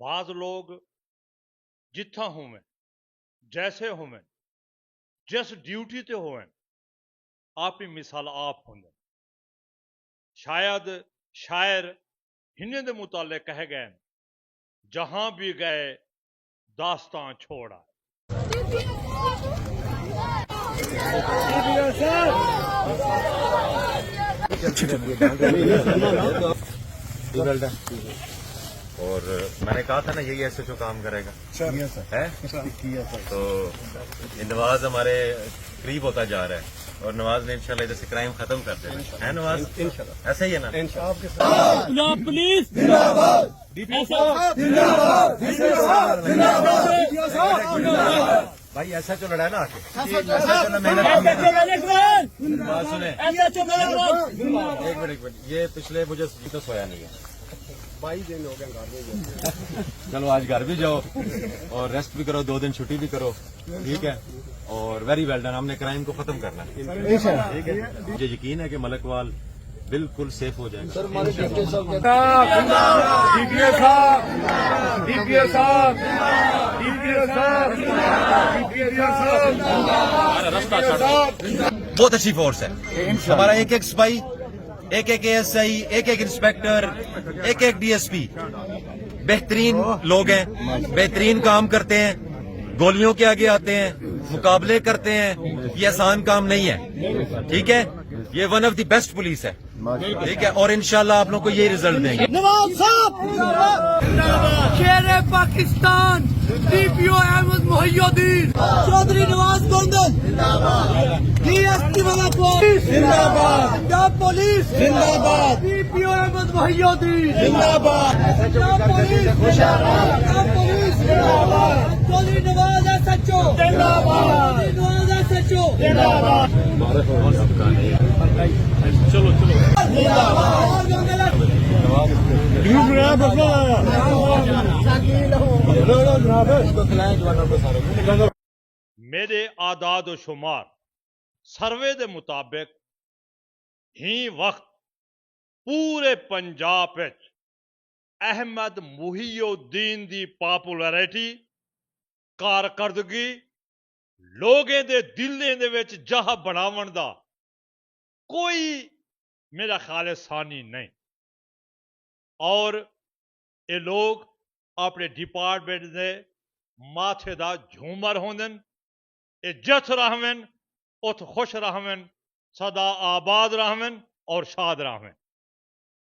बाज लोग जिथा होवें जैसे होवें जिस ड्यूटी ते होवें आप ही मिसाल आप होंगे। शायद शायर हिन्ने दे मुताले कह गए जहां भी गए दास्तां छोड़ा। और मैंने कहा था ना यही एसएचओ काम करेगा है तो नवाज हमारे करीब होता जा रहा है और नवाज ने इंशाल्लाह इधर से क्राइम खत्म कर देना है। नवाज इंशाल्लाह ऐसा ही है ना। पंजाब पुलिस भाई ऐसा जो लड़ा है ना आके बात सुने एक मिनट ये पिछले मुझे तो सोया नहीं है 22 दिन हो गए घर में। चलो आज घर भी जाओ और रेस्ट भी करो 2 दिन छुट्टी भी करो ठीक है और वेरी वेल डन। हमने क्राइम को खत्म करना है ठीक है। मुझे यकीन है कि मलकवाल बिल्कुल सेफ हो जाएगा। बहुत अच्छी फोर्स है हमारा। एक एक सिपाही एक एक एएसआई एक एक इंस्पेक्टर एक एक डीएसपी बेहतरीन लोग हैं, बेहतरीन काम करते हैं, गोलियों के आगे आते हैं, मुकाबले करते हैं। ये आसान काम नहीं है ठीक है। ये one of the best police है ठीक है और इंशाल्लाह आप लोग को ये रिजल्ट देंगे। नवाज साहब शेर पाकिस्तान डीपीओ अहमद मोहिउद्दीन चौधरी नवाज गोंदल डीएसपी वाला पुलिस जिंदाबाद, पंजाब पुलिस जिंदाबाद, डीपीओ अहमद मोहिउद्दीन जिंदाबाद, पंजाब पुलिस पंजाब पुलिस जिंदाबाद, चौधरी नवाज एसएचओ जिंदाबाद, नवाज एसएचओ जिंदाबाद। चलो चलो मेरे आदाद शुमार सर्वे के मुताबिक ही वक्त पूरे पंजाब विच अहमद मोहिउद्दीन की पॉपुलैरिटी कारकर्दगी लोगों के दिलों दे विच जह बनावन दा कोई मेरा ख्याल सानी नहीं। और ये लोग अपने डिपार्टमेंट के माथे का झूमर होंदे, जिथ रहवें उथ खुश रहवें, सदा आबाद रहवें और शाद रहवें।